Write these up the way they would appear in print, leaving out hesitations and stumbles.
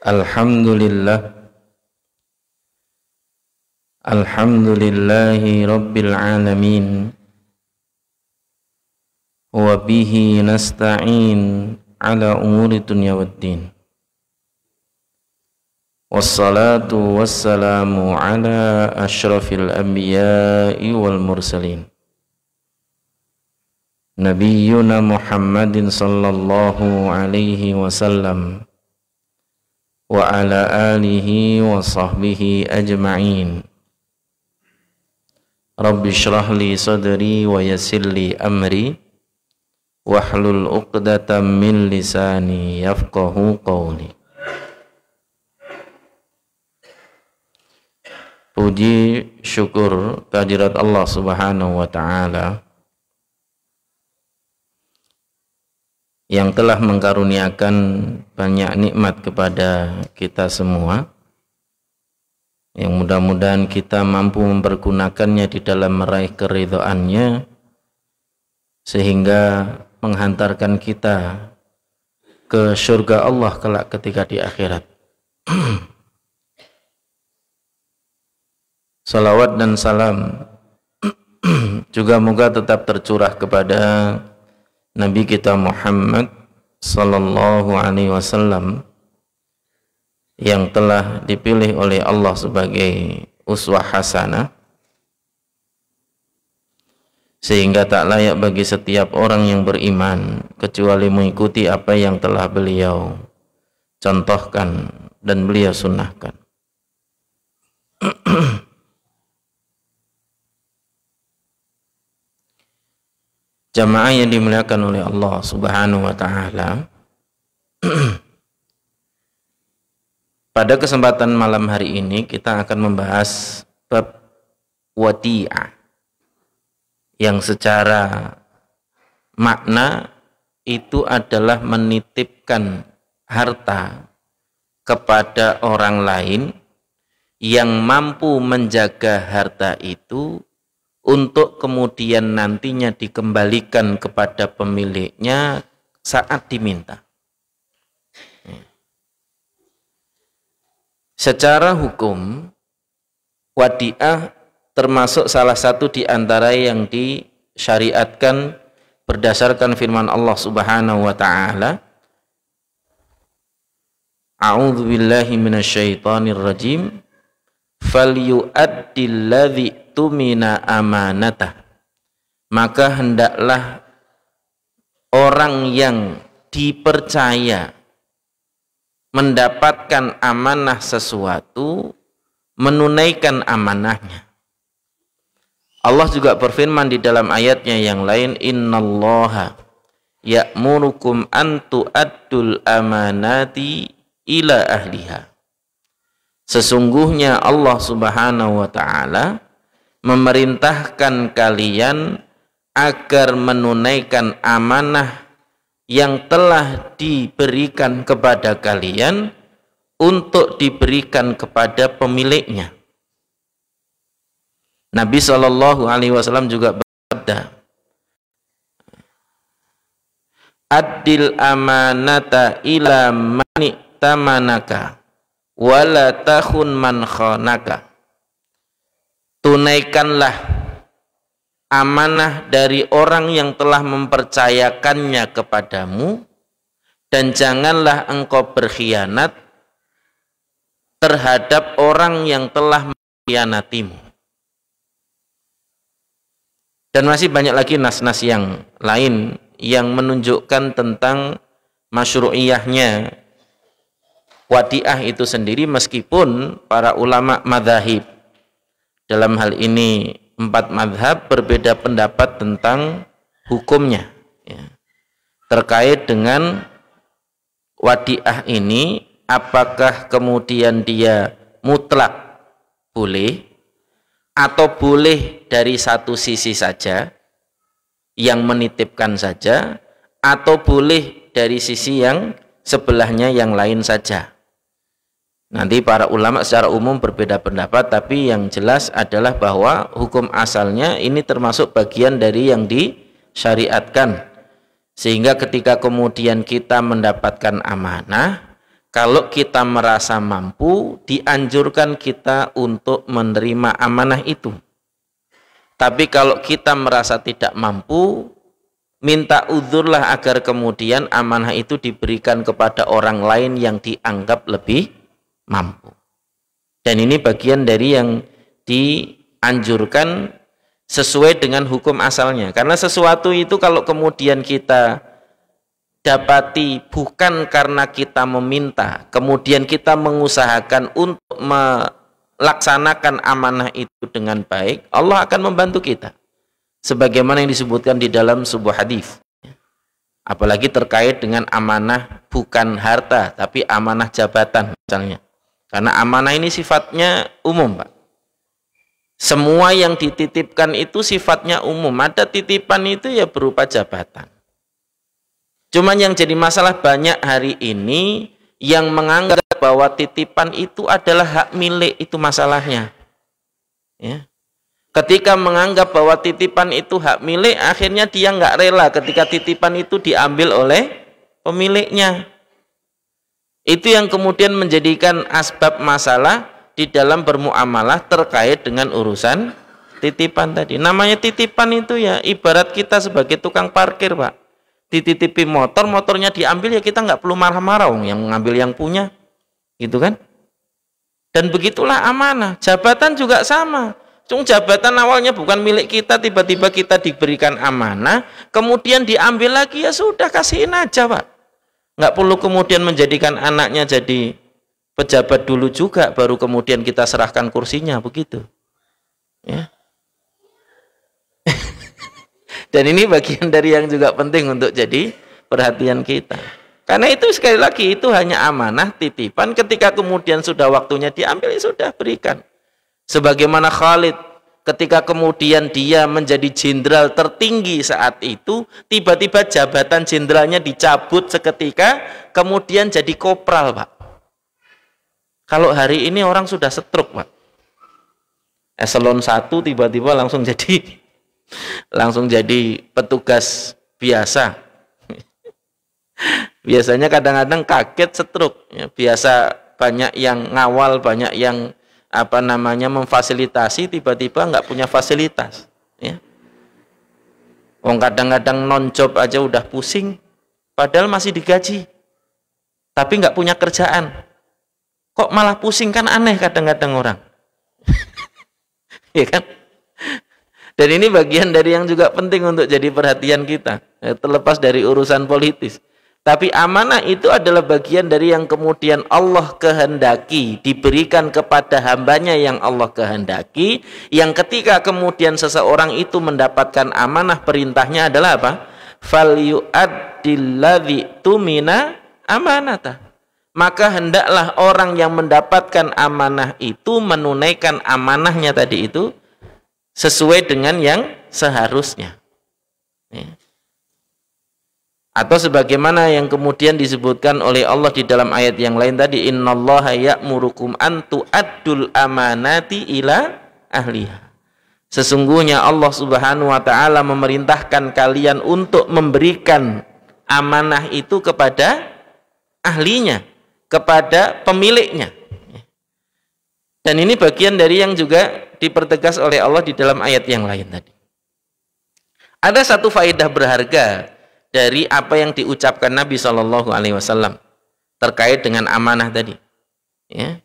Alhamdulillah, alhamdulillahi rabbil alamin, wa bihi nasta'in ala umuri dunya waddin. Wassalatu wassalamu ala ashrafil anbiya'i wal mursalin, nabiyyuna Muhammadin sallallahu alaihi wasallam wa ala alihi wa sahbihi ajma'in. Rabbi shrah li sadri wa yassir li amri wahlul 'uqdatam min lisani yafqahu qawli. Puji syukur kehadirat Allah Subhanahu wa taala yang telah mengkaruniakan banyak nikmat kepada kita semua, yang mudah-mudahan kita mampu mempergunakannya di dalam meraih keridhaannya sehingga menghantarkan kita ke surga Allah kelak ketika di akhirat. Salawat dan salam juga moga tetap tercurah kepada Nabi kita Muhammad sallallahu alaihi wasallam yang telah dipilih oleh Allah sebagai uswah hasanah, sehingga tak layak bagi setiap orang yang beriman kecuali mengikuti apa yang telah beliau contohkan dan beliau sunnahkan. Jamaah yang dimuliakan oleh Allah Subhanahu wa taala, pada kesempatan malam hari ini kita akan membahas bab wadi'ah yang secara makna itu adalah menitipkan harta kepada orang lain yang mampu menjaga harta itu untuk kemudian nantinya dikembalikan kepada pemiliknya saat diminta. Secara hukum, wadi'ah termasuk salah satu di antara yang disyariatkan berdasarkan firman Allah Subhanahu wa taala, A'udzu billahi minasyaitonir rajim, falyu'addil ladzi tumina amanatah. Maka hendaklah orang yang dipercaya mendapatkan amanah sesuatu menunaikan amanahnya. Allah juga berfirman di dalam ayatnya yang lain, innallaha ya'murukum an tu'addul amanati ila ahliha. Sesungguhnya Allah Subhanahu wa taala memerintahkan kalian agar menunaikan amanah yang telah diberikan kepada kalian untuk diberikan kepada pemiliknya. Nabi Shallallahu alaihi wasallam juga bersabda, Addil amanata ila mani tamanaka wala takhun man khanaka. Tunaikanlah amanah dari orang yang telah mempercayakannya kepadamu, dan janganlah engkau berkhianat terhadap orang yang telah mengkhianatimu. Dan masih banyak lagi nas-nas yang lain yang menunjukkan tentang masyru'iyahnya wadi'ah itu sendiri, meskipun para ulama madzhab dalam hal ini 4 mazhab berbeda pendapat tentang hukumnya ya, terkait dengan wadi'ah ini, apakah kemudian dia mutlak boleh atau boleh dari satu sisi saja yang menitipkan saja, atau boleh dari sisi yang sebelahnya yang lain saja. Nanti para ulama secara umum berbeda pendapat, tapi yang jelas adalah bahwa hukum asalnya ini termasuk bagian dari yang disyariatkan. Sehingga ketika kemudian kita mendapatkan amanah, kalau kita merasa mampu, dianjurkan kita untuk menerima amanah itu. Tapi kalau kita merasa tidak mampu, minta uzurlah agar kemudian amanah itu diberikan kepada orang lain yang dianggap lebih mampu. Dan ini bagian dari yang dianjurkan sesuai dengan hukum asalnya. Karena sesuatu itu kalau kemudian kita dapati bukan karena kita meminta, kemudian kita mengusahakan untuk melaksanakan amanah itu dengan baik, Allah akan membantu kita. Sebagaimana yang disebutkan di dalam sebuah hadis. Apalagi terkait dengan amanah bukan harta, tapi amanah jabatan misalnya. Karena amanah ini sifatnya umum, Pak. Semua yang dititipkan itu sifatnya umum. Ada titipan itu ya berupa jabatan. Cuman yang jadi masalah banyak hari ini yang menganggap bahwa titipan itu adalah hak milik, itu masalahnya. Ya. Ketika menganggap bahwa titipan itu hak milik, akhirnya dia nggak rela ketika titipan itu diambil oleh pemiliknya. Itu yang kemudian menjadikan asbab masalah di dalam bermuamalah terkait dengan urusan titipan tadi. Namanya titipan itu ya ibarat kita sebagai tukang parkir, Pak. Dititipi motor, motornya diambil ya kita nggak perlu marah-marah, yang mengambil yang punya, gitu kan? Dan begitulah amanah. Jabatan juga sama. Jabatan awalnya bukan milik kita, tiba-tiba kita diberikan amanah, kemudian diambil lagi, ya sudah kasihin aja, Pak. Nggak perlu kemudian menjadikan anaknya jadi pejabat dulu juga, baru kemudian kita serahkan kursinya, begitu. Ya. Dan ini bagian dari yang juga penting untuk jadi perhatian kita. Karena itu sekali lagi, itu hanya amanah, titipan, ketika kemudian sudah waktunya diambil, ya sudah berikan. Sebagaimana Khalid, ketika kemudian dia menjadi jenderal tertinggi saat itu, tiba-tiba jabatan jenderalnya dicabut seketika, kemudian jadi kopral, Pak. Kalau hari ini orang sudah setruk, Pak. Eselon 1 tiba-tiba langsung jadi petugas biasa. Biasanya kadang-kadang kaget setruk. Ya, biasa banyak yang ngawal, banyak yang memfasilitasi, tiba-tiba nggak punya fasilitas. Ya. Kadang-kadang non-job aja udah pusing, padahal masih digaji, tapi nggak punya kerjaan. Kok malah pusing, kan aneh kadang-kadang orang. Ya kan? Dan ini bagian dari yang juga penting untuk jadi perhatian kita, terlepas dari urusan politis. Tapi amanah itu adalah bagian dari yang kemudian Allah kehendaki diberikan kepada hambanya yang Allah kehendaki, yang ketika kemudian seseorang itu mendapatkan amanah, perintahnya adalah apa? Fal yu'addil ladzi tumina amanatah. Maka hendaklah orang yang mendapatkan amanah itu menunaikan amanahnya tadi itu sesuai dengan yang seharusnya. Ya. Atau sebagaimana yang kemudian disebutkan oleh Allah di dalam ayat yang lain tadi, innallaha ya'murukum an tu'addul amanati ila ahliha. Sesungguhnya Allah Subhanahu wa taala memerintahkan kalian untuk memberikan amanah itu kepada ahlinya, kepada pemiliknya. Dan ini bagian dari yang juga dipertegas oleh Allah di dalam ayat yang lain tadi. Ada satu faedah berharga dari apa yang diucapkan Nabi Shallallahu Alaihi Wasallam terkait dengan amanah tadi. Ya.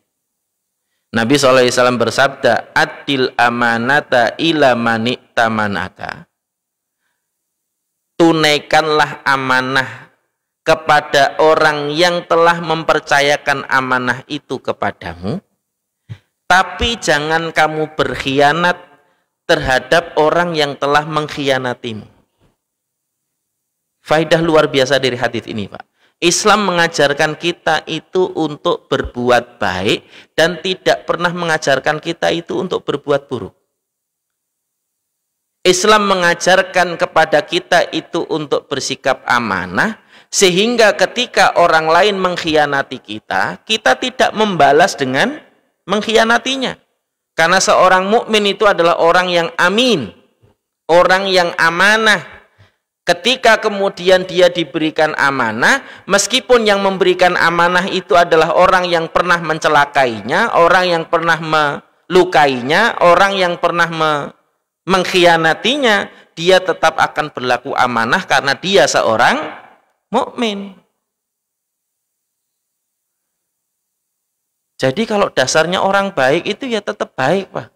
Nabi Shallallahu Alaihi Wasallam bersabda, "Adil amanata ila manitamanaka." Tunaikanlah amanah kepada orang yang telah mempercayakan amanah itu kepadamu, tapi jangan kamu berkhianat terhadap orang yang telah mengkhianatimu. Faedah luar biasa dari hadis ini, Pak. Islam mengajarkan kita itu untuk berbuat baik dan tidak pernah mengajarkan kita itu untuk berbuat buruk. Islam mengajarkan kepada kita itu untuk bersikap amanah, sehingga ketika orang lain mengkhianati kita, kita tidak membalas dengan mengkhianatinya. Karena seorang mukmin itu adalah orang yang amin, orang yang amanah. Ketika kemudian dia diberikan amanah, meskipun yang memberikan amanah itu adalah orang yang pernah mencelakainya, orang yang pernah melukainya, orang yang pernah mengkhianatinya, dia tetap akan berlaku amanah karena dia seorang mukmin. Jadi kalau dasarnya orang baik itu ya tetap baik, Pak.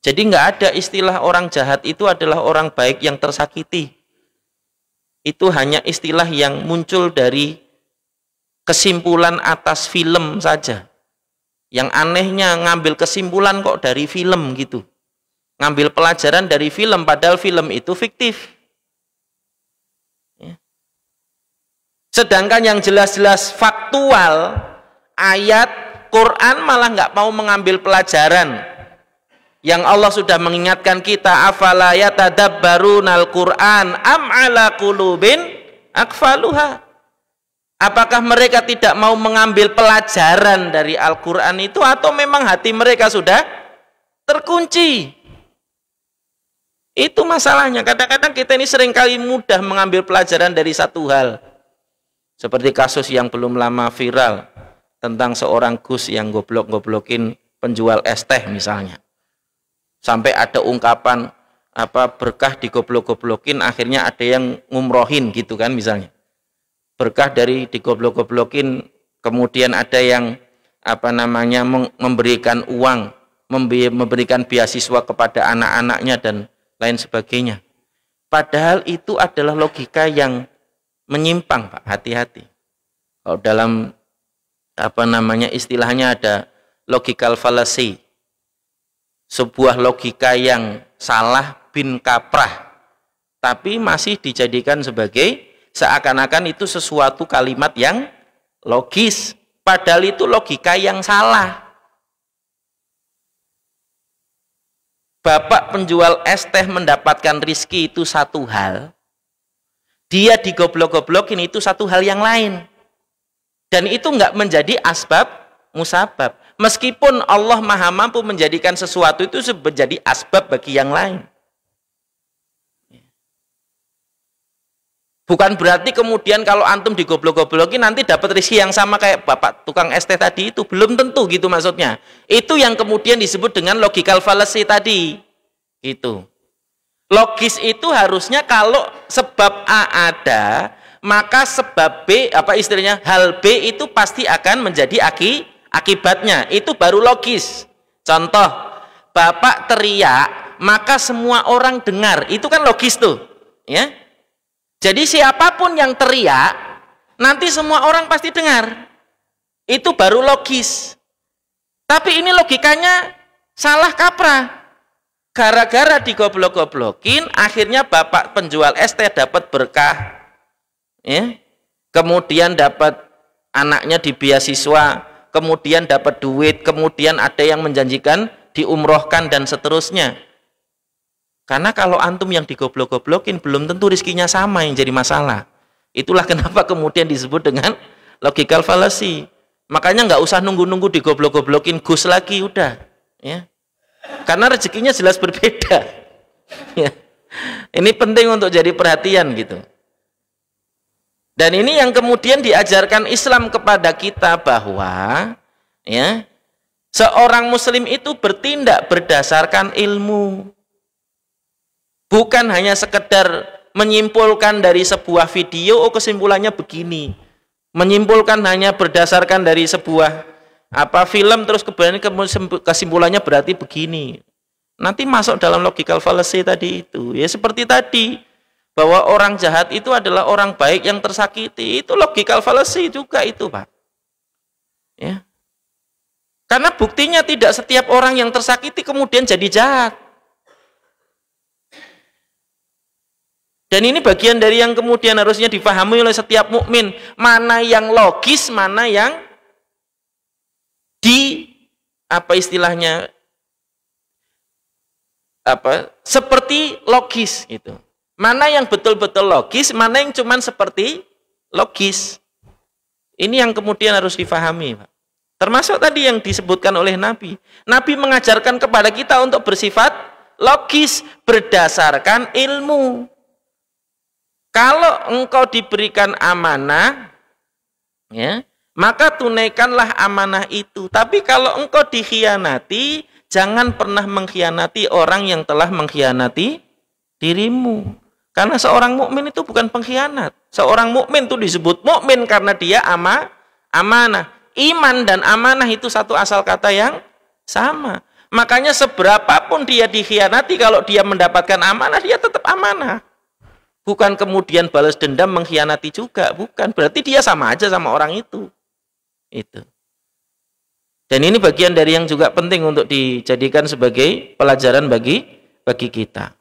Jadi nggak ada istilah orang jahat itu adalah orang baik yang tersakiti. Itu hanya istilah yang muncul dari kesimpulan atas film saja. Yang anehnya ngambil kesimpulan kok dari film gitu. Ngambil pelajaran dari film, padahal film itu fiktif. Ya. Sedangkan yang jelas-jelas faktual, ayat Quran malah nggak mau mengambil pelajaran. Yang Allah sudah mengingatkan kita, afala yatadabbarunal Quran am ala qulubin akfaluha. Apakah mereka tidak mau mengambil pelajaran dari Al-Quran itu, atau memang hati mereka sudah terkunci? Itu masalahnya. Kadang-kadang kita ini seringkali mudah mengambil pelajaran dari satu hal. Seperti kasus yang belum lama viral tentang seorang Gus yang goblok-goblokin penjual es teh misalnya. Sampai ada ungkapan berkah digoblok-goblokin, akhirnya ada yang ngumrohin gitu kan misalnya. Berkah dari digoblok-goblokin, kemudian ada yang memberikan uang, memberikan beasiswa kepada anak-anaknya dan lain sebagainya. Padahal itu adalah logika yang menyimpang, Pak. Hati-hati. Kalau dalam istilahnya ada logical fallacy. Sebuah logika yang salah bin kaprah, tapi masih dijadikan sebagai seakan-akan itu sesuatu kalimat yang logis, padahal itu logika yang salah. Bapak penjual es teh mendapatkan rizki itu satu hal, dia digoblok-goblokin itu satu hal yang lain, dan itu nggak menjadi asbab musabab. Meskipun Allah maha mampu menjadikan sesuatu itu menjadi asbab bagi yang lain. Bukan berarti kemudian kalau antum digoblok-goblokin nanti dapat rezeki yang sama kayak bapak tukang es teh tadi itu. Belum tentu gitu maksudnya. Itu yang kemudian disebut dengan logical fallacy tadi. Gitu. Logis itu harusnya kalau sebab A ada, maka sebab B, hal B itu pasti akan menjadi akibatnya. Itu baru logis. Contoh, bapak teriak maka semua orang dengar, itu kan logis tuh, ya. Jadi siapapun yang teriak nanti semua orang pasti dengar, itu baru logis. Tapi ini logikanya salah kaprah. Gara-gara digoblok-goblokin, akhirnya bapak penjual es teh dapat berkah, ya. Kemudian dapat anaknya di beasiswa, kemudian dapat duit, kemudian ada yang menjanjikan diumrohkan dan seterusnya. Karena kalau antum yang digoblok-goblokin belum tentu rizkinya sama yang jadi masalah. Itulah kenapa kemudian disebut dengan logical fallacy. Makanya nggak usah nunggu-nunggu digoblok-goblokin Gus lagi, udah, ya. Karena rezekinya jelas berbeda. Ya. Ini penting untuk jadi perhatian gitu. Dan ini yang kemudian diajarkan Islam kepada kita bahwa, ya, seorang muslim itu bertindak berdasarkan ilmu. Bukan hanya sekedar menyimpulkan dari sebuah video, oh kesimpulannya begini. Menyimpulkan hanya berdasarkan dari sebuah film, terus kesimpulannya berarti begini. Nanti masuk dalam logical fallacy tadi itu. Ya seperti tadi, bahwa orang jahat itu adalah orang baik yang tersakiti. Itu logical fallacy juga itu, Pak. Ya. Karena buktinya tidak setiap orang yang tersakiti kemudian jadi jahat. Dan ini bagian dari yang kemudian harusnya difahami oleh setiap mukmin, mana yang logis, mana yang istilahnya seperti logis gitu. Mana yang betul-betul logis, mana yang cuman seperti logis. Ini yang kemudian harus difahami, Pak. Termasuk tadi yang disebutkan oleh Nabi. Nabi mengajarkan kepada kita untuk bersifat logis berdasarkan ilmu. Kalau engkau diberikan amanah, ya, maka tunaikanlah amanah itu. Tapi kalau engkau dikhianati, jangan pernah mengkhianati orang yang telah mengkhianati dirimu. Karena seorang mukmin itu bukan pengkhianat. Seorang mukmin itu disebut mukmin karena dia amanah. Iman dan amanah itu satu asal kata yang sama. Makanya seberapapun dia dikhianati, kalau dia mendapatkan amanah, dia tetap amanah. Bukan kemudian balas dendam mengkhianati juga, bukan. Berarti dia sama aja sama orang itu. Itu. Dan ini bagian dari yang juga penting untuk dijadikan sebagai pelajaran bagi kita.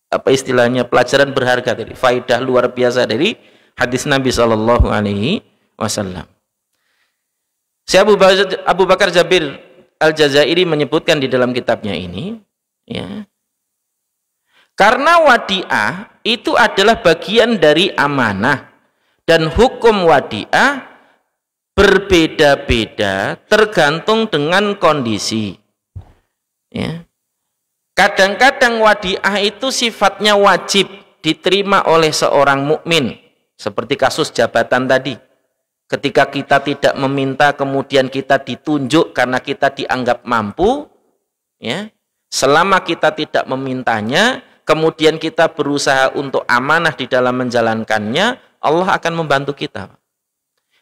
Apa istilahnya? Pelajaran berharga dari faidah luar biasa dari hadis Nabi Shallallahu Alaihi Wasallam. Syekh Abu Bakar Jabir Al-Jazairi menyebutkan di dalam kitabnya ini, ya, karena wadi'ah itu adalah bagian dari amanah dan hukum wadi'ah berbeda-beda tergantung dengan kondisi. Ya. Kadang-kadang wadi'ah itu sifatnya wajib diterima oleh seorang mukmin, seperti kasus jabatan tadi. Ketika kita tidak meminta, kemudian kita ditunjuk karena kita dianggap mampu, ya. Selama kita tidak memintanya, kemudian kita berusaha untuk amanah di dalam menjalankannya, Allah akan membantu kita.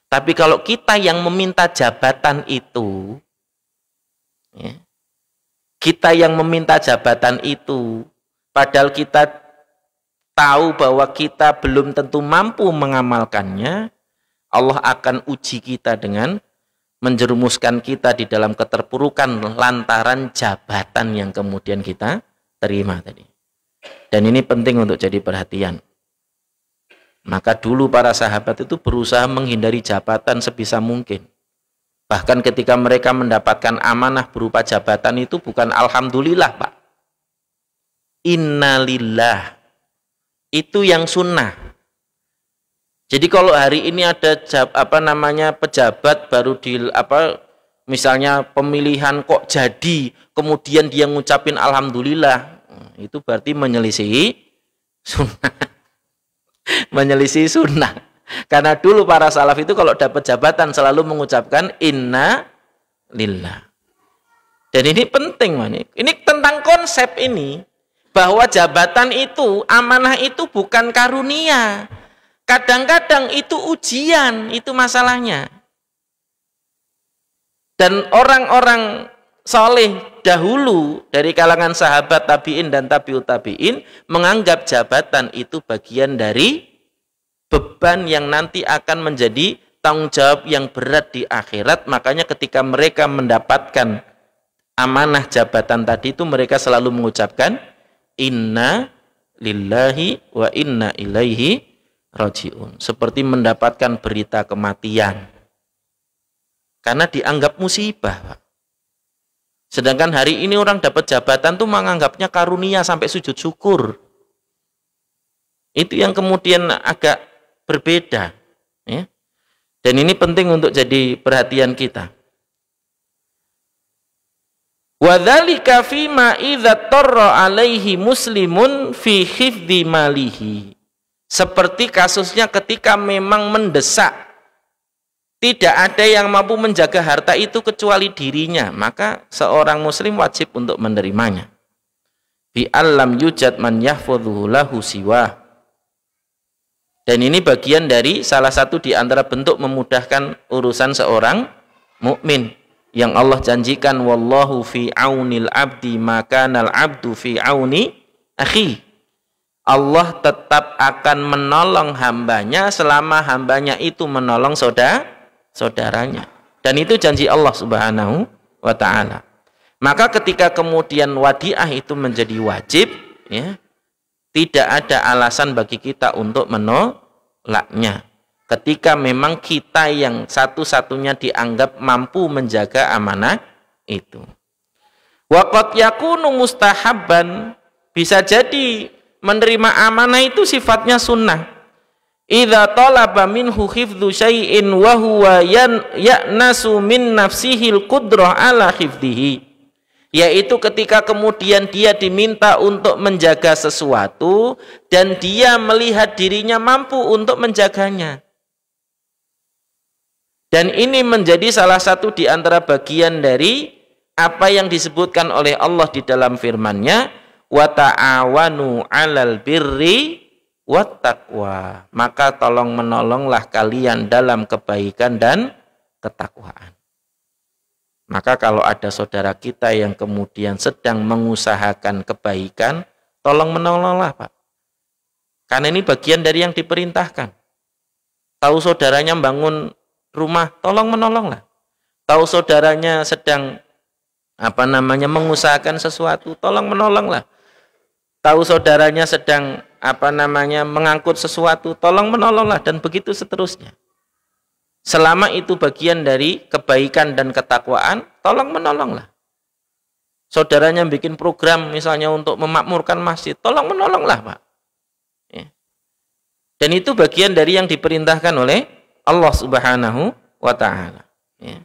Tapi kalau kita yang meminta jabatan itu, ya, kita yang meminta jabatan itu, padahal kita tahu bahwa kita belum tentu mampu mengamalkannya, Allah akan uji kita dengan menjerumuskan kita di dalam keterpurukan lantaran jabatan yang kemudian kita terima tadi. Dan ini penting untuk jadi perhatian. Maka dulu para sahabat itu berusaha menghindari jabatan sebisa mungkin. Bahkan ketika mereka mendapatkan amanah berupa jabatan itu bukan alhamdulillah, Pak. Innalillah. Itu yang sunnah. Jadi kalau hari ini ada pejabat baru misalnya pemilihan kok jadi, kemudian dia ngucapin alhamdulillah, itu berarti menyelisihi sunnah. Menyelisihi sunnah. Karena dulu para salaf itu kalau dapat jabatan selalu mengucapkan inna lillah. Dan ini penting, ini tentang konsep ini, bahwa jabatan itu, amanah itu bukan karunia. Kadang-kadang itu ujian, itu masalahnya. Dan orang-orang soleh dahulu dari kalangan sahabat tabi'in dan tabi'ut tabi'in menganggap jabatan itu bagian dari beban yang nanti akan menjadi tanggung jawab yang berat di akhirat. Makanya ketika mereka mendapatkan amanah jabatan tadi itu mereka selalu mengucapkan inna lillahi wa inna ilaihi raji'un, seperti mendapatkan berita kematian karena dianggap musibah, Pak. Sedangkan hari ini orang dapat jabatan tuh menganggapnya karunia sampai sujud syukur. Itu yang kemudian agak berbeda, ya. Dan ini penting untuk jadi perhatian kita. Wa dzalika fima idza tarra alaihi muslimun fi hifdzi malihi. Seperti kasusnya ketika memang mendesak, tidak ada yang mampu menjaga harta itu kecuali dirinya, maka seorang muslim wajib untuk menerimanya. Bi allam yujad man yahfadhuhu lahu siwa. Dan ini bagian dari salah satu di antara bentuk memudahkan urusan seorang mukmin yang Allah janjikan, wallahu fi aunil abdi makanal abdu fi auni akhi. Allah tetap akan menolong hambanya selama hambanya itu menolong saudaranya. Dan itu janji Allah Subhanahu wa ta'ala. Maka ketika kemudian wadi'ah itu menjadi wajib, ya, tidak ada alasan bagi kita untuk menolaknya. Ketika memang kita yang satu-satunya dianggap mampu menjaga amanah itu. Wa qad yakunu mustahabban, bisa jadi menerima amanah itu sifatnya sunnah. Idza talaba minhu hifdzu syai'in wa huwa ya'nasu min nafsihil qudrah ala hifdzihi, yaitu ketika kemudian dia diminta untuk menjaga sesuatu dan dia melihat dirinya mampu untuk menjaganya. Dan ini menjadi salah satu di antara bagian dari apa yang disebutkan oleh Allah di dalam firman-Nya, wa ta'awanu 'alal birri wat taqwa, maka tolong menolonglah kalian dalam kebaikan dan ketakwaan. Maka kalau ada saudara kita yang kemudian sedang mengusahakan kebaikan, tolong menolonglah, Pak. Karena ini bagian dari yang diperintahkan. Tahu saudaranya bangun rumah, tolong menolonglah. Tahu saudaranya sedang mengusahakan sesuatu, tolong menolonglah. Tahu saudaranya sedang mengangkut sesuatu, tolong menolonglah, dan begitu seterusnya. Selama itu bagian dari kebaikan dan ketakwaan, tolong menolonglah. Saudaranya bikin program misalnya untuk memakmurkan masjid, tolong menolonglah, Pak. Ya. Dan itu bagian dari yang diperintahkan oleh Allah Subhanahu wa Ta'ala. Ya.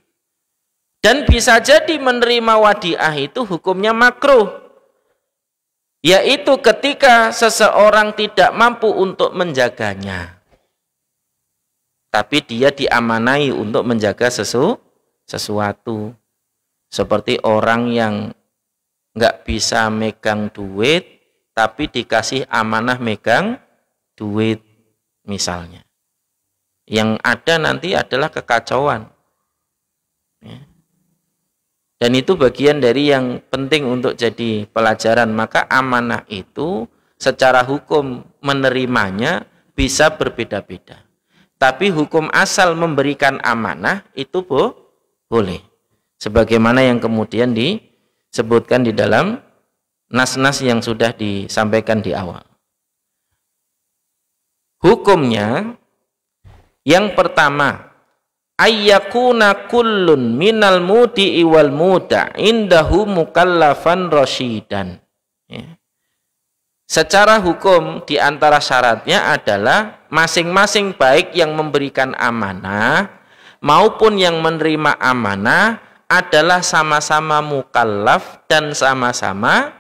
Dan bisa jadi menerima wadiah itu hukumnya makruh, yaitu ketika seseorang tidak mampu untuk menjaganya, tapi dia diamanai untuk menjaga sesuatu. Seperti orang yang nggak bisa megang duit, tapi dikasih amanah megang duit misalnya. Yang ada nanti adalah kekacauan. Ya. Dan itu bagian dari yang penting untuk jadi pelajaran. Maka amanah itu secara hukum menerimanya bisa berbeda-beda. Tapi hukum asal memberikan amanah itu boleh. Sebagaimana yang kemudian disebutkan di dalam nas-nas yang sudah disampaikan di awal. Hukumnya yang pertama, ayyakuna kullun minal mudi'i wal muda' indahu mukallafan rasyidan. Ya. Secara hukum di antara syaratnya adalah masing-masing baik yang memberikan amanah maupun yang menerima amanah adalah sama-sama mukallaf dan sama-sama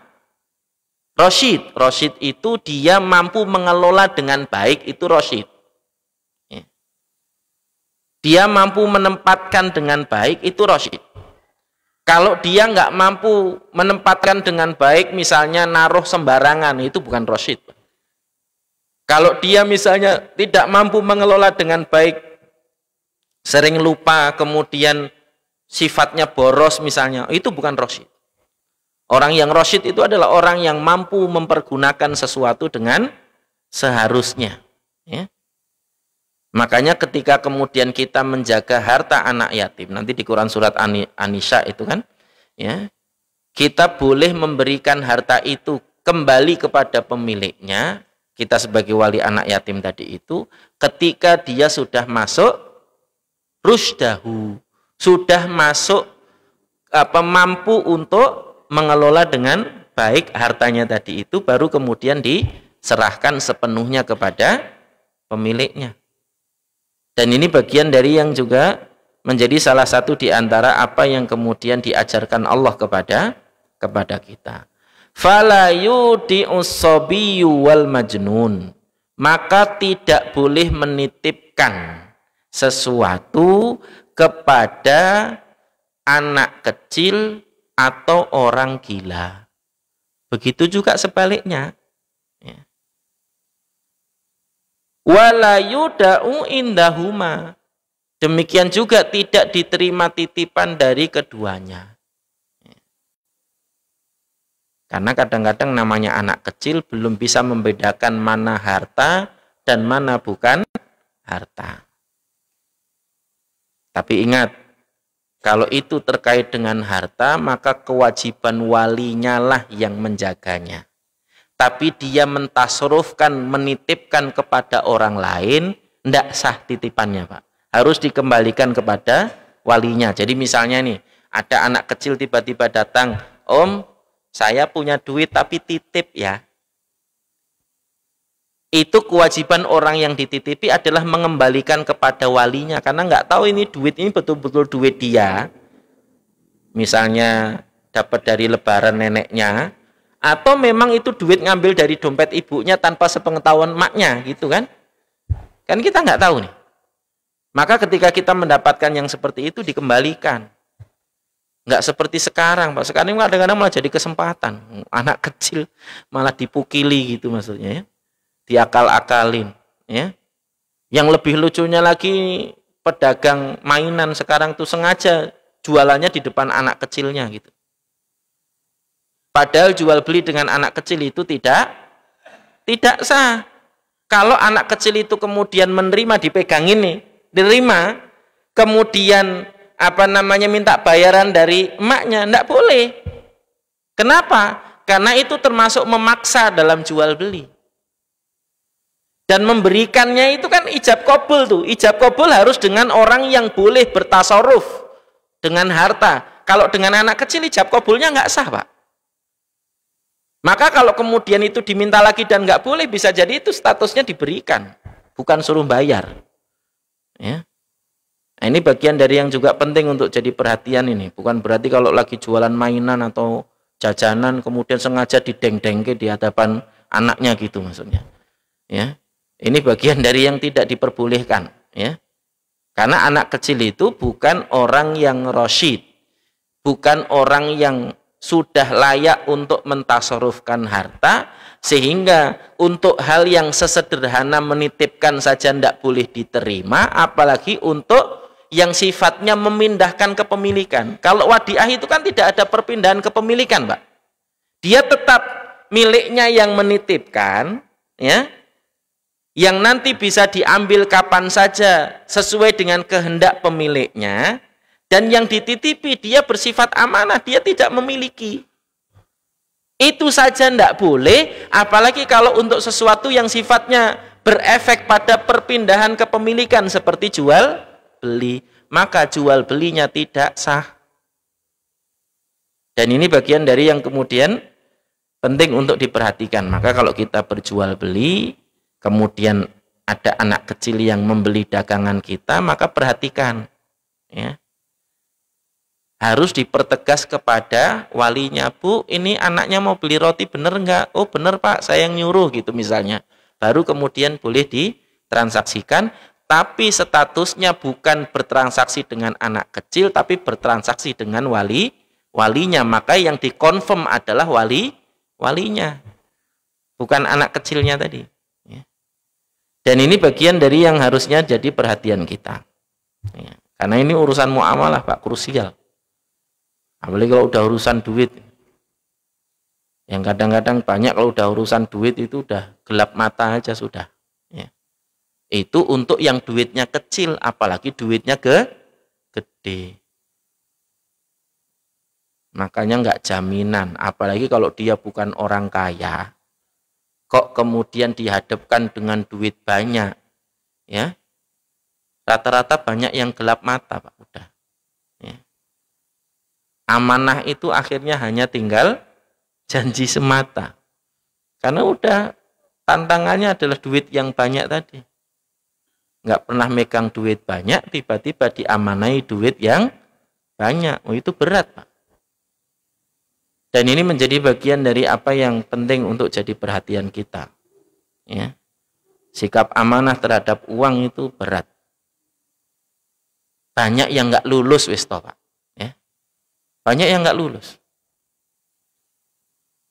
rasyid. Rasyid itu dia mampu mengelola dengan baik, itu rasyid. Dia mampu menempatkan dengan baik, itu rasyid. Kalau dia nggak mampu menempatkan dengan baik, misalnya naruh sembarangan, itu bukan rasyid. Kalau dia misalnya tidak mampu mengelola dengan baik, sering lupa, kemudian sifatnya boros misalnya, itu bukan rasyid. Orang yang rasyid itu adalah orang yang mampu mempergunakan sesuatu dengan seharusnya. Ya. Makanya ketika kemudian kita menjaga harta anak yatim, nanti di Quran surat An-Nisa itu kan, ya, kita boleh memberikan harta itu kembali kepada pemiliknya, kita sebagai wali anak yatim tadi itu, ketika dia sudah masuk rusdahu, sudah masuk mampu untuk mengelola dengan baik hartanya tadi itu, baru kemudian diserahkan sepenuhnya kepada pemiliknya. Dan ini bagian dari yang juga menjadi salah satu di antara apa yang kemudian diajarkan Allah kepada kita. Fala yudi'us sabiyyu wal majnun, maka tidak boleh menitipkan sesuatu kepada anak kecil atau orang gila. Begitu juga sebaliknya. Wala yuda'u indahuma, demikian juga tidak diterima titipan dari keduanya. Karena kadang-kadang namanya anak kecil belum bisa membedakan mana harta dan mana bukan harta. Tapi ingat, kalau itu terkait dengan harta, maka kewajiban walinya lah yang menjaganya. Tapi dia mentasarufkan, menitipkan kepada orang lain, tidak sah titipannya, Pak. Harus dikembalikan kepada walinya. Jadi misalnya nih, ada anak kecil tiba-tiba datang, Om, saya punya duit tapi titip ya. Itu kewajiban orang yang dititipi adalah mengembalikan kepada walinya, karena nggak tahu ini duit ini betul-betul duit dia. Misalnya dapat dari lebaran neneknya, atau memang itu duit ngambil dari dompet ibunya tanpa sepengetahuan maknya, gitu kan? Kan kita nggak tahu nih. Maka ketika kita mendapatkan yang seperti itu dikembalikan. Nggak seperti sekarang, Pak. Sekarang kadang-kadang malah jadi kesempatan. Anak kecil malah dipukili gitu maksudnya ya. Diakal-akalin ya. Yang lebih lucunya lagi, pedagang mainan sekarang tuh sengaja jualannya di depan anak kecilnya gitu. Padahal jual beli dengan anak kecil itu tidak sah. Kalau anak kecil itu kemudian menerima, dipegangin nih, diterima, kemudian minta bayaran dari emaknya, enggak boleh. Kenapa? Karena itu termasuk memaksa dalam jual beli. Dan memberikannya itu kan ijab qabul tuh. Ijab qabul harus dengan orang yang boleh bertasarruf dengan harta. Kalau dengan anak kecil ijab qabulnya nggak sah, Pak. Maka kalau kemudian itu diminta lagi dan nggak boleh, bisa jadi itu statusnya diberikan, bukan suruh bayar. Ya. Nah, ini bagian dari yang juga penting untuk jadi perhatian ini. Bukan berarti kalau lagi jualan mainan atau jajanan kemudian sengaja dideng-dengke di hadapan anaknya gitu maksudnya. Ya. Ini bagian dari yang tidak diperbolehkan, ya. Karena anak kecil itu bukan orang yang rasyid, bukan orang yang sudah layak untuk mentasarufkan harta, sehingga untuk hal yang sesederhana menitipkan saja tidak boleh diterima, apalagi untuk yang sifatnya memindahkan kepemilikan. Kalau wadiah itu kan tidak ada perpindahan kepemilikan, Pak. Dia tetap miliknya yang menitipkan, ya. Yang nanti bisa diambil kapan saja sesuai dengan kehendak pemiliknya, dan yang dititipi dia bersifat amanah, dia tidak memiliki. Itu saja tidak boleh, apalagi kalau untuk sesuatu yang sifatnya berefek pada perpindahan kepemilikan seperti jual beli, maka jual belinya tidak sah. Dan ini bagian dari yang kemudian penting untuk diperhatikan. Maka kalau kita berjual beli, kemudian ada anak kecil yang membeli dagangan kita, maka perhatikan, ya. Harus dipertegas kepada walinya, Bu, ini anaknya mau beli roti, bener enggak? Oh bener Pak, saya yang nyuruh gitu misalnya. Baru kemudian boleh ditransaksikan, tapi statusnya bukan bertransaksi dengan anak kecil, tapi bertransaksi dengan walinya. Maka yang dikonfirm adalah walinya, bukan anak kecilnya tadi. Dan ini bagian dari yang harusnya jadi perhatian kita. Ya, karena ini urusan muamalah, Pak, krusial. Apalagi kalau udah urusan duit. Yang kadang-kadang banyak kalau udah urusan duit itu udah gelap mata aja sudah. Ya. Itu untuk yang duitnya kecil, apalagi duitnya gede. Makanya nggak jaminan, apalagi kalau dia bukan orang kaya. Kok kemudian dihadapkan dengan duit banyak, ya? Rata-rata banyak yang gelap mata, Pak. Udah. Ya. Amanah itu akhirnya hanya tinggal janji semata. Karena udah tantangannya adalah duit yang banyak tadi. Nggak pernah megang duit banyak, tiba-tiba diamanai duit yang banyak. Oh, itu berat, Pak. Dan ini menjadi bagian dari apa yang penting untuk jadi perhatian kita. Ya. Sikap amanah terhadap uang itu berat. Banyak yang nggak lulus, wis toh, Pak. Ya. Banyak yang nggak lulus.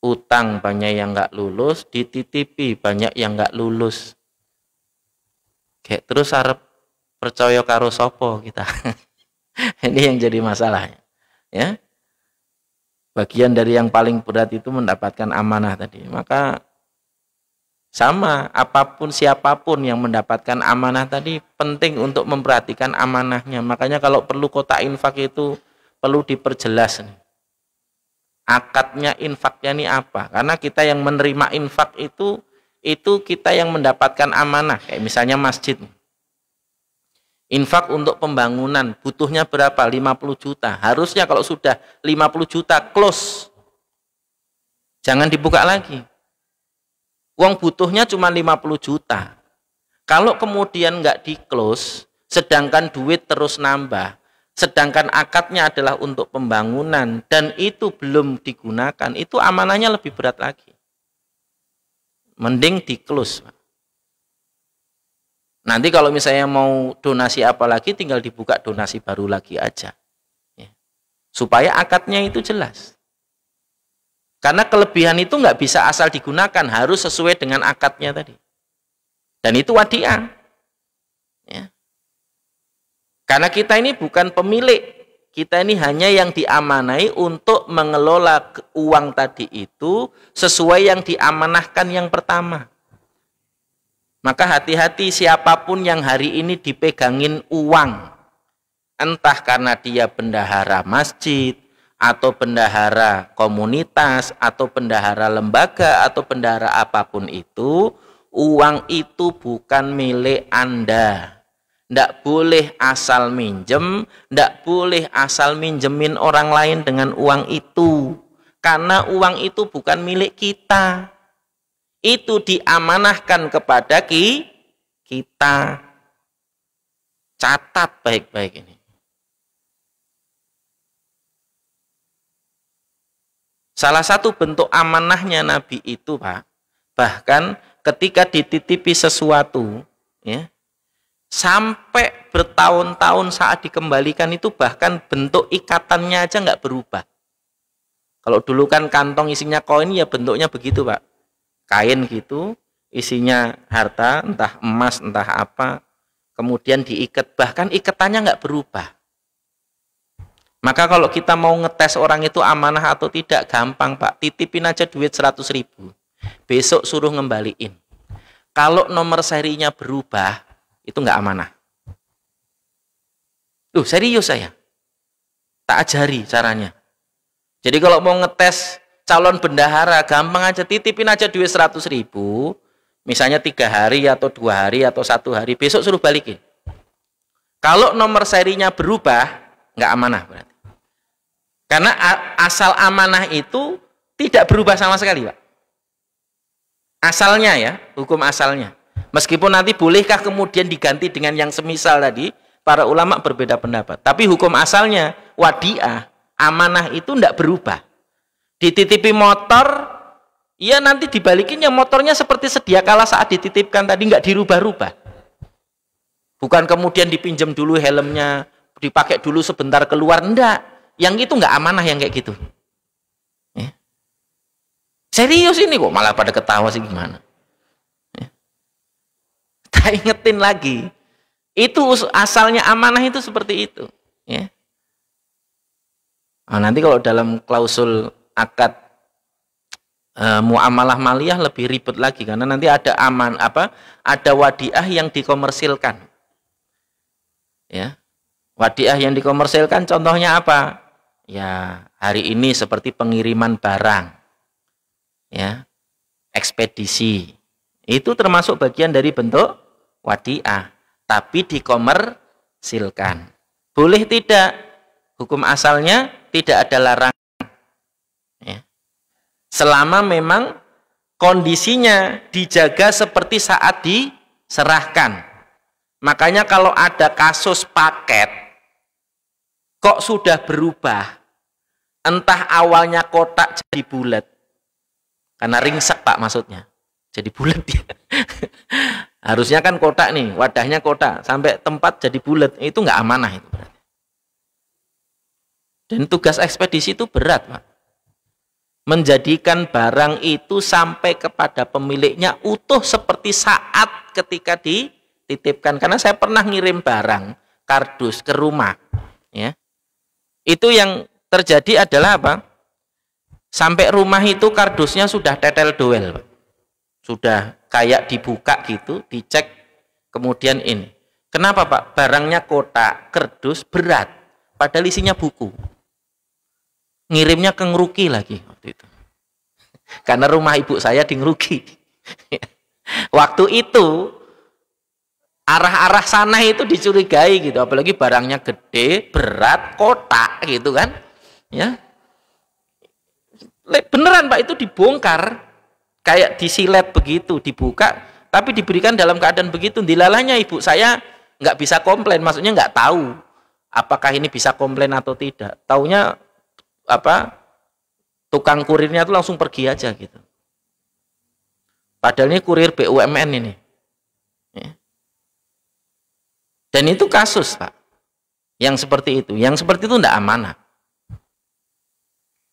Utang banyak yang nggak lulus, dititipi banyak yang nggak lulus. Kayak terus harap percaya karo sopo kita. Ini yang jadi masalahnya. Ya. Bagian dari yang paling berat itu mendapatkan amanah tadi. Maka sama, apapun siapapun yang mendapatkan amanah tadi penting untuk memperhatikan amanahnya. Makanya kalau perlu kotak infak itu perlu diperjelas nih. Akadnya infaknya ini apa? Karena kita yang menerima infak itu kita yang mendapatkan amanah. Kayak misalnya masjid. Infak untuk pembangunan butuhnya berapa? 50 juta. Harusnya kalau sudah 50 juta close, Jangan dibuka lagi. Uang butuhnya cuma 50 juta. Kalau kemudian nggak di-close, sedangkan duit terus nambah, sedangkan akadnya adalah untuk pembangunan, dan itu belum digunakan, itu amanahnya lebih berat lagi. Mending di-close. Nanti kalau misalnya mau donasi apa lagi, tinggal dibuka donasi baru lagi aja. Ya. Supaya akadnya itu jelas. Karena kelebihan itu nggak bisa asal digunakan, harus sesuai dengan akadnya tadi. Dan itu wadiah. Ya. Karena kita ini bukan pemilik, kita ini hanya yang diamanai untuk mengelola uang tadi itu sesuai yang diamanahkan yang pertama. Maka hati-hati siapapun yang hari ini dipegangin uang, entah karena dia bendahara masjid, atau bendahara komunitas, atau bendahara lembaga, atau bendahara apapun itu, uang itu bukan milik Anda. Ndak boleh asal minjem, ndak boleh asal minjemin orang lain dengan uang itu. Karena uang itu bukan milik kita. Itu diamanahkan kepada kita. Catat baik-baik ini. Salah satu bentuk amanahnya Nabi itu, Pak, bahkan ketika dititipi sesuatu, ya, sampai bertahun-tahun saat dikembalikan itu bahkan bentuk ikatannya aja nggak berubah. Kalau dulu kan kantong isinya koin, ya bentuknya begitu, Pak. Kain gitu, isinya harta, entah emas, entah apa, kemudian diikat, bahkan ikatannya nggak berubah. Maka kalau kita mau ngetes orang itu amanah atau tidak, gampang, Pak. Titipin aja duit 100.000. Besok suruh ngembaliin. Kalau nomor serinya berubah, itu nggak amanah. Tuh, serius saya. Tak ajari caranya. Jadi kalau mau ngetes calon bendahara, gampang aja, titipin aja duit 100.000. Misalnya 3 hari atau 2 hari atau 1 hari, besok suruh balikin. Kalau nomor serinya berubah, nggak amanah berarti. Karena asal amanah itu tidak berubah sama sekali, Pak. Asalnya ya, hukum asalnya. Meskipun nanti bolehkah kemudian diganti dengan yang semisal tadi, para ulama berbeda pendapat. Tapi hukum asalnya, wadiah, amanah itu tidak berubah. Dititipi motor, ya nanti dibalikin yang motornya seperti sedia kala saat dititipkan tadi, nggak dirubah-rubah. Bukan kemudian dipinjam dulu helmnya, dipakai dulu sebentar keluar, enggak. Yang itu nggak amanah yang kayak gitu. Ya. Serius ini kok malah pada ketawa sih gimana? Ya. Tak ingetin lagi. Itu asalnya amanah itu seperti itu. Ya. Nah, nanti kalau dalam klausul akad muamalah maliyah lebih ribet lagi karena nanti ada ada wadiah yang dikomersilkan. Ya. Wadiah yang dikomersilkan contohnya apa? Ya, hari ini seperti pengiriman barang. Ya. Ekspedisi. Itu termasuk bagian dari bentuk wadiah, tapi dikomersilkan. Boleh tidak? Hukum asalnya tidak ada larangan. Ya. Selama memang kondisinya dijaga seperti saat diserahkan. Makanya kalau ada kasus paket kok sudah berubah, entah awalnya kotak jadi bulat, karena ringsek, Pak, maksudnya jadi bulat ya. Harusnya kan kotak nih, wadahnya kotak, sampai tempat jadi bulat, itu nggak amanah itu. Dan tugas ekspedisi itu berat, Pak. Menjadikan barang itu sampai kepada pemiliknya utuh seperti saat ketika dititipkan. Karena saya pernah ngirim barang kardus ke rumah, ya. Itu yang terjadi adalah apa? Sampai rumah itu kardusnya sudah tetel doel, Pak. Sudah kayak dibuka gitu, dicek, kemudian ini. Kenapa, Pak? Barangnya kotak, kardus, berat, padahal isinya buku. Ngirimnya ke Ngeruki lagi waktu itu. Karena rumah ibu saya di Ngeruki. Waktu itu arah-arah sana itu dicurigai gitu, apalagi barangnya gede, berat, kotak gitu kan. Ya. Beneran Pak, itu dibongkar kayak disilet begitu, dibuka, tapi diberikan dalam keadaan begitu. Dilalahnya ibu saya nggak bisa komplain, maksudnya nggak tahu apakah ini bisa komplain atau tidak. Taunya apa, tukang kurirnya itu langsung pergi aja gitu. Padahal ini kurir BUMN ini. Ya. Dan itu kasus Pak, yang seperti itu. Yang seperti itu tidak amanah.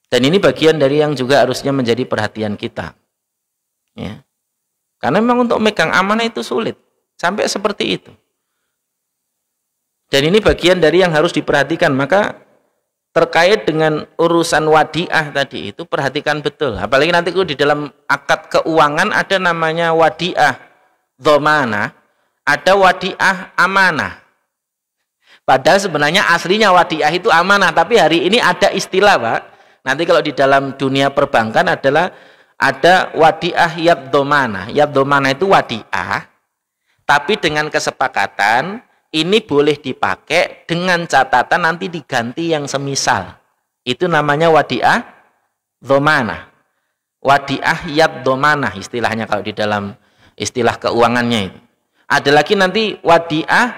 Dan ini bagian dari yang juga harusnya menjadi perhatian kita. Ya. Karena memang untuk megang amanah itu sulit. Sampai seperti itu. Dan ini bagian dari yang harus diperhatikan. Maka terkait dengan urusan wadiah tadi itu perhatikan betul. Apalagi nanti di dalam akad keuangan ada namanya wadiah dhamana, ada wadiah amanah. Padahal sebenarnya aslinya wadiah itu amanah, tapi hari ini ada istilah Pak. Nanti kalau di dalam dunia perbankan adalah ada wadiah yaddomana. Yaddomana itu wadiah, tapi dengan kesepakatan ini boleh dipakai dengan catatan nanti diganti yang semisal. Itu namanya wadiah dhamana. Wadiah yaddomana istilahnya kalau di dalam istilah keuangannya itu. Ada lagi nanti wadiah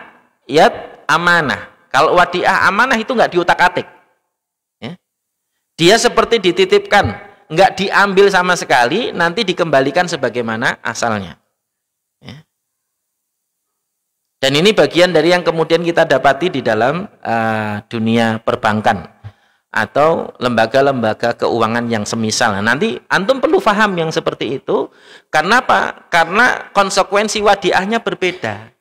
yad amanah. Kalau wadiah amanah itu nggak diutak-atik. Dia seperti dititipkan, nggak diambil sama sekali, nanti dikembalikan sebagaimana asalnya. Ya. Dan ini bagian dari yang kemudian kita dapati di dalam dunia perbankan atau lembaga-lembaga keuangan yang semisal. Nanti antum perlu paham yang seperti itu. Karena apa? Karena konsekuensi wadiahnya berbeda.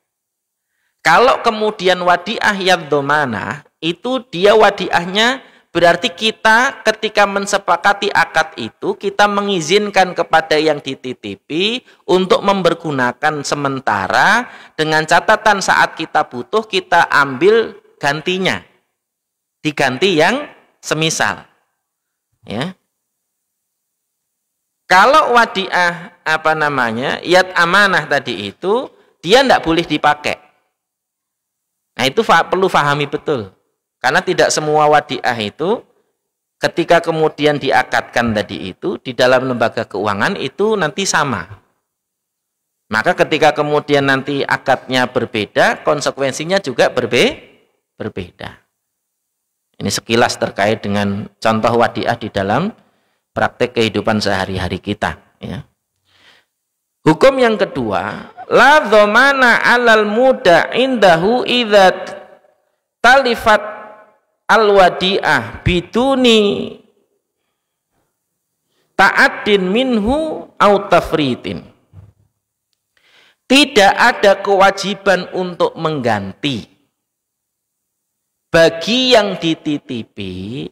Kalau kemudian wadiah yaddomana itu dia wadiahnya berarti kita ketika mensepakati akad itu, kita mengizinkan kepada yang dititipi untuk mempergunakan sementara dengan catatan saat kita butuh, kita ambil gantinya. Diganti yang semisal. Ya. Kalau wadiah, yad amanah tadi itu, dia tidak boleh dipakai. Nah itu perlu pahami betul. Karena tidak semua wadiah itu ketika kemudian diakadkan tadi itu di dalam lembaga keuangan itu nanti sama. Maka ketika kemudian nanti akadnya berbeda, konsekuensinya juga berbeda. Ini sekilas terkait dengan contoh wadiah di dalam praktek kehidupan sehari-hari kita. Ya. Hukum yang kedua, la dhamana 'alal muda indahu idza talifat al-wadi'ah biduni ta'addin minhu au tafritin. Tidak ada kewajiban untuk mengganti bagi yang dititipi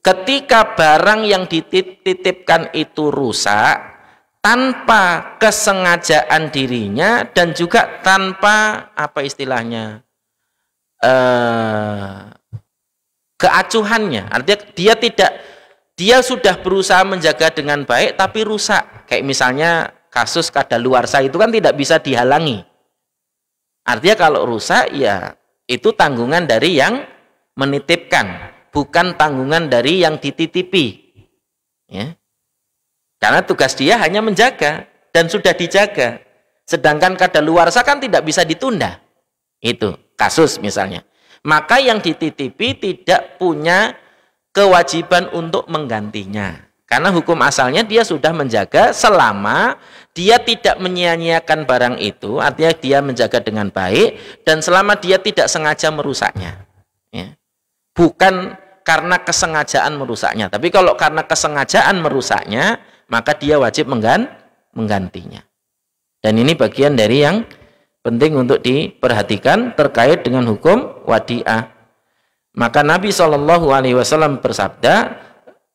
ketika barang yang dititipkan itu rusak tanpa kesengajaan dirinya dan juga tanpa istilahnya keacuhannya. Artinya dia sudah berusaha menjaga dengan baik tapi rusak. Kayak misalnya kasus kadaluarsa itu kan tidak bisa dihalangi. Artinya kalau rusak ya itu tanggungan dari yang menitipkan, bukan tanggungan dari yang dititipi. Ya. Karena tugas dia hanya menjaga dan sudah dijaga. Sedangkan kadaluarsa kan tidak bisa ditunda. Itu kasus misalnya. Maka yang dititipi tidak punya kewajiban untuk menggantinya. Karena hukum asalnya dia sudah menjaga selama dia tidak menyia-nyiakan barang itu, artinya dia menjaga dengan baik, dan selama dia tidak sengaja merusaknya. Ya. Bukan karena kesengajaan merusaknya. Tapi kalau karena kesengajaan merusaknya, maka dia wajib menggantinya. Dan ini bagian dari yang penting untuk diperhatikan terkait dengan hukum wadiah. Maka Nabi SAW bersabda,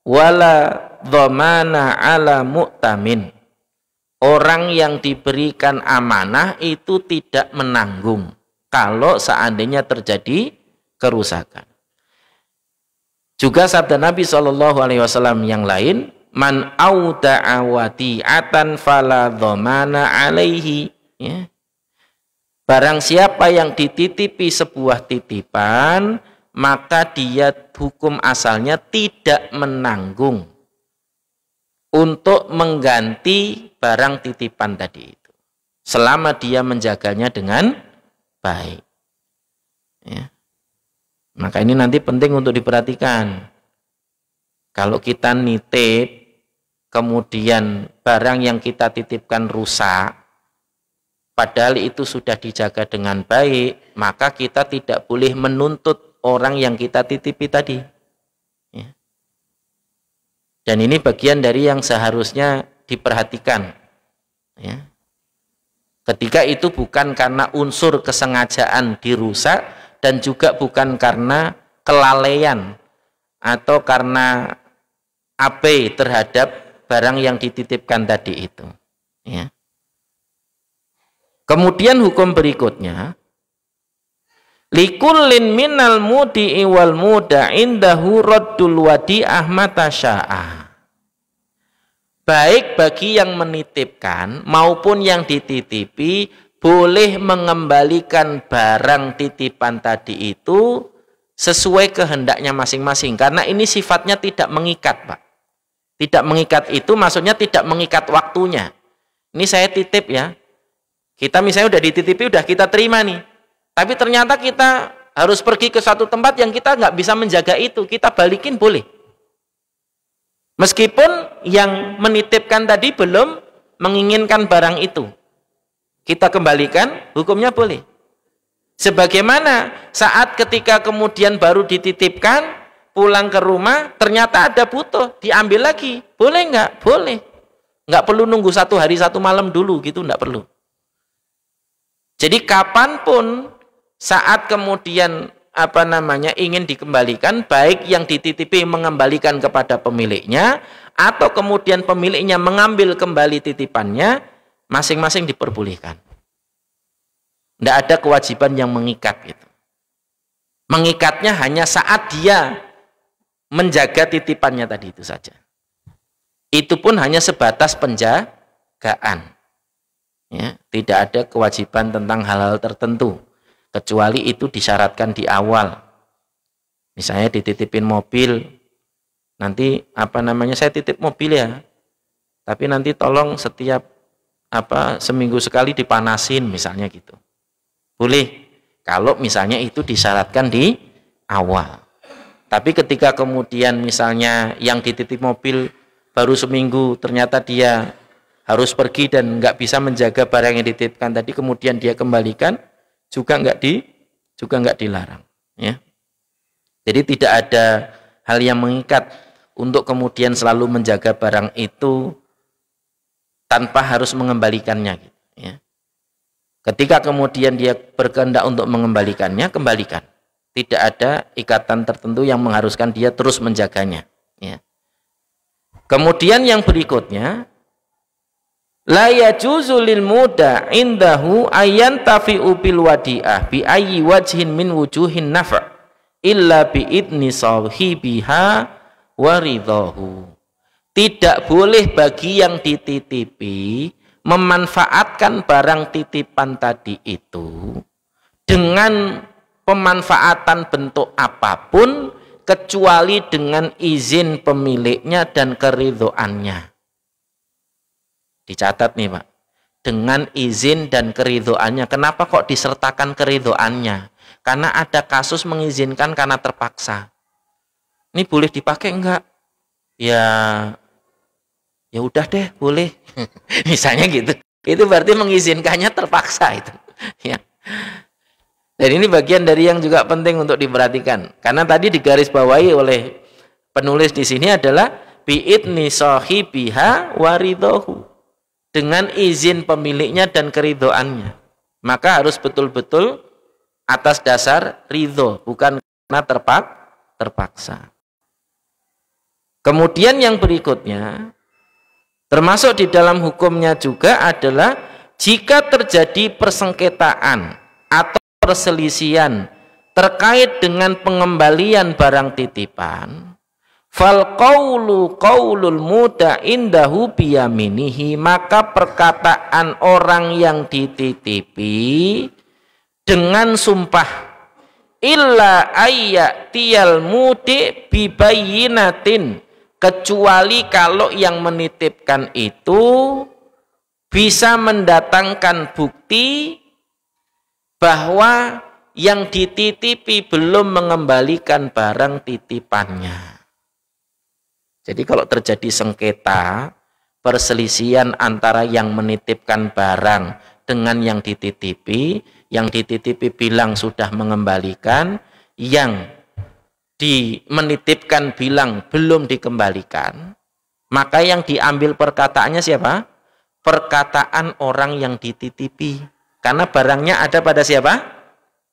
wala dhamana ala mu'tamin. Orang yang diberikan amanah itu tidak menanggung kalau seandainya terjadi kerusakan. Juga sabda Nabi SAW yang lain, man auda'a wadi'atan fala dhamana alaihi. Ya. Barang siapa yang dititipi sebuah titipan, maka dia hukum asalnya tidak menanggung untuk mengganti barang titipan tadi itu, selama dia menjaganya dengan baik. Ya. Maka ini nanti penting untuk diperhatikan. Kalau kita nitip, kemudian barang yang kita titipkan rusak, padahal itu sudah dijaga dengan baik, maka kita tidak boleh menuntut orang yang kita titipi tadi. Ya. Dan ini bagian dari yang seharusnya diperhatikan. Ya. Ketika itu bukan karena unsur kesengajaan dirusak, dan juga bukan karena kelalaian atau karena abai terhadap barang yang dititipkan tadi itu. Ya. Kemudian hukum berikutnya, likullin minal mudi'i wal muda indahu raddul wadi'ah mata sya'a. Baik bagi yang menitipkan maupun yang dititipi boleh mengembalikan barang titipan tadi itu sesuai kehendaknya masing-masing, karena ini sifatnya tidak mengikat, Pak. Tidak mengikat itu maksudnya tidak mengikat waktunya. Ini saya titip ya, kita misalnya udah dititipi, udah kita terima nih, tapi ternyata kita harus pergi ke satu tempat yang kita nggak bisa menjaga itu, kita balikin boleh. Meskipun yang menitipkan tadi belum menginginkan barang itu, kita kembalikan, hukumnya boleh. Sebagaimana saat ketika kemudian baru dititipkan, pulang ke rumah, ternyata ada butuh, diambil lagi. Boleh nggak? Boleh. Nggak perlu nunggu 1 hari 1 malam dulu, gitu, nggak perlu. Jadi kapanpun saat kemudian ingin dikembalikan, baik yang dititipi mengembalikan kepada pemiliknya, atau kemudian pemiliknya mengambil kembali titipannya, masing-masing diperbolehkan. Tidak ada kewajiban yang mengikat gitu. Mengikatnya hanya saat dia menjaga titipannya tadi itu saja. Itu pun hanya sebatas penjagaan. Ya, tidak ada kewajiban tentang hal-hal tertentu, kecuali itu disyaratkan di awal. Misalnya dititipin mobil, nanti saya titip mobil ya, tapi nanti tolong setiap seminggu sekali dipanasin misalnya gitu. Boleh kalau misalnya itu disyaratkan di awal. Tapi ketika kemudian misalnya yang dititip mobil baru seminggu, ternyata dia harus pergi dan nggak bisa menjaga barang yang dititipkan tadi, kemudian dia kembalikan, juga nggak dilarang. Ya. Jadi tidak ada hal yang mengikat untuk kemudian selalu menjaga barang itu tanpa harus mengembalikannya. Ya. Ketika kemudian dia berkehendak untuk mengembalikannya, kembalikan. Tidak ada ikatan tertentu yang mengharuskan dia terus menjaganya. Ya. Kemudian yang berikutnya, la yajuzu lil muda indahu ayantafi'u bil wadi'ah bi ayyi wajhin min wujuhin nafa' illa bi idni sahibiha wa ridahu. Tidak boleh bagi yang dititipi memanfaatkan barang titipan tadi itu dengan pemanfaatan bentuk apapun kecuali dengan izin pemiliknya dan keridhoannya. Dicatat nih Pak, dengan izin dan keridhoannya. Kenapa kok disertakan keridhoannya? Karena ada kasus mengizinkan karena terpaksa. Ini boleh dipakai enggak? Ya udah deh, boleh. Misalnya gitu. Itu berarti mengizinkannya terpaksa itu. Ya. Dan ini bagian dari yang juga penting untuk diperhatikan. Karena tadi digarisbawahi oleh penulis di sini adalah bi'idni sahibiha waridhohu. Dengan izin pemiliknya dan keridhoannya. Maka harus betul-betul atas dasar ridho, bukan karena terpaksa. Kemudian yang berikutnya, termasuk di dalam hukumnya juga adalah jika terjadi persengketaan atau perselisihan terkait dengan pengembalian barang titipan, fal qaulu qaulul muda indahu biyaminihi, maka perkataan orang yang dititipi dengan sumpah, illa ayyatiyal mudi bibayinatin, kecuali kalau yang menitipkan itu bisa mendatangkan bukti bahwa yang dititipi belum mengembalikan barang titipannya. Jadi kalau terjadi sengketa, perselisihan antara yang menitipkan barang dengan yang dititipi bilang sudah mengembalikan, yang menitipkan bilang belum dikembalikan, maka yang diambil perkataannya siapa? Perkataan orang yang dititipi. Karena barangnya ada pada siapa?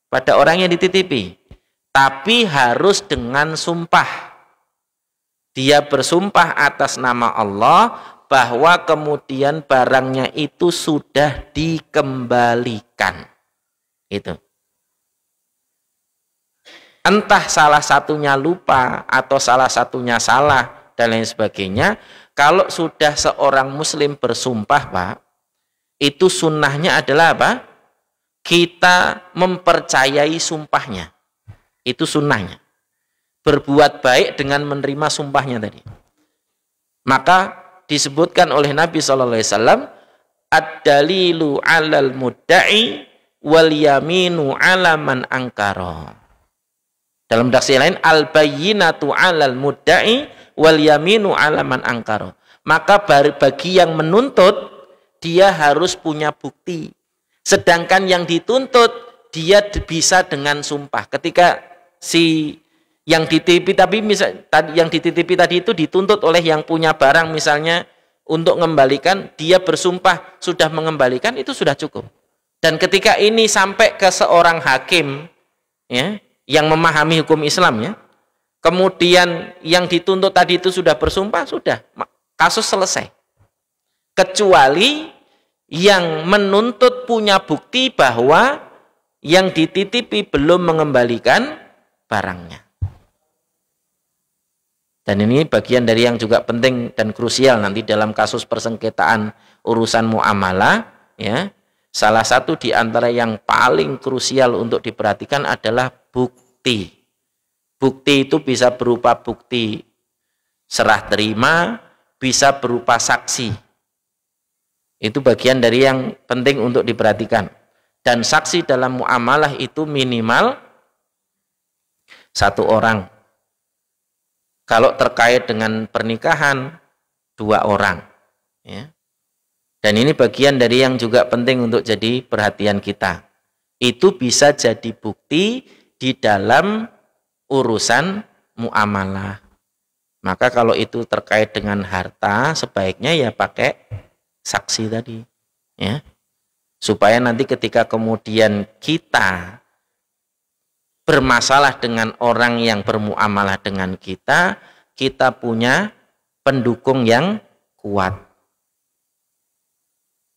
Pada orang yang dititipi. Tapi harus dengan sumpah. Dia bersumpah atas nama Allah bahwa kemudian barangnya itu sudah dikembalikan. Itu. Entah salah satunya lupa atau salah satunya salah dan lain sebagainya. Kalau sudah seorang muslim bersumpah, Pak, itu sunnahnya adalah apa? Kita mempercayai sumpahnya. Itu sunnahnya. Berbuat baik dengan menerima sumpahnya tadi. Maka disebutkan oleh Nabi SAW, ad-dalilu 'alal mudda'i wal yaminu 'ala man angkara. Dalam daksir lain, al-bayyinatu 'alal mudda'i wal yaminu 'ala man angkara. Maka bagi yang menuntut, dia harus punya bukti. Sedangkan yang dituntut, dia bisa dengan sumpah. Ketika si yang dititipi tadi itu dituntut oleh yang punya barang misalnya untuk mengembalikan, dia bersumpah sudah mengembalikan, itu sudah cukup. Dan ketika ini sampai ke seorang hakim, ya, yang memahami hukum Islam, ya, kemudian yang dituntut tadi itu sudah bersumpah, sudah kasus selesai. Kecuali yang menuntut punya bukti bahwa yang dititipi belum mengembalikan barangnya. Dan ini bagian dari yang juga penting dan krusial nanti dalam kasus persengketaan urusan muamalah, ya. Salah satu di antara yang paling krusial untuk diperhatikan adalah bukti. Bukti itu bisa berupa bukti serah terima, bisa berupa saksi. Itu bagian dari yang penting untuk diperhatikan. Dan saksi dalam muamalah itu minimal satu orang. Kalau terkait dengan pernikahan, 2 orang. Ya. Dan ini bagian dari yang juga penting untuk jadi perhatian kita. Itu bisa jadi bukti di dalam urusan muamalah. Maka kalau itu terkait dengan harta, sebaiknya ya pakai saksi tadi. Ya. Supaya nanti ketika kemudian kita bermasalah dengan orang yang bermuamalah dengan kita, kita punya pendukung yang kuat.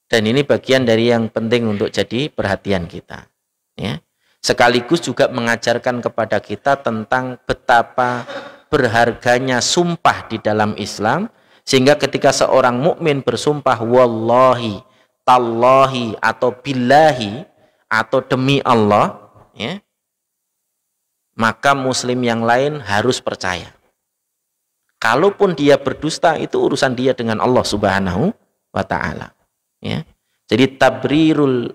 Dan ini bagian dari yang penting untuk jadi perhatian kita. Ya. Sekaligus juga mengajarkan kepada kita tentang betapa berharganya sumpah di dalam Islam, sehingga ketika seorang mukmin bersumpah wallahi, tallahi atau billahi atau demi Allah, ya, maka muslim yang lain harus percaya. Kalaupun dia berdusta, itu urusan dia dengan Allah Subhanahu wa ta'ala. Ya. Jadi tabrirul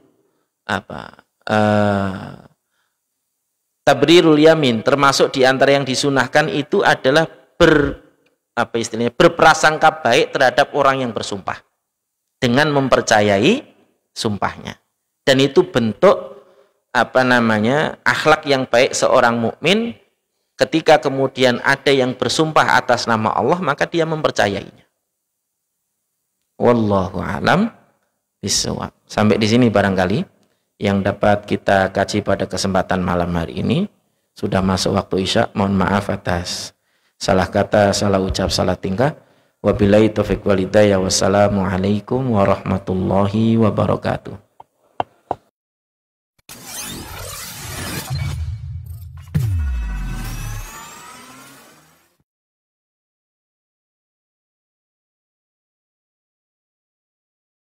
yamin termasuk di antara yang disunahkan itu adalah berprasangka baik terhadap orang yang bersumpah dengan mempercayai sumpahnya. Dan itu bentuk akhlak yang baik seorang mukmin. Ketika kemudian ada yang bersumpah atas nama Allah, maka dia mempercayainya. Wallahu a'lam bishawab. Sampai di sini barangkali yang dapat kita kaji pada kesempatan malam hari ini. Sudah masuk waktu Isya. Mohon maaf atas salah kata, salah ucap, salah tingkah. Wabillahi taufiq wal hidayah. Wassalamualaikum warahmatullahi wabarakatuh.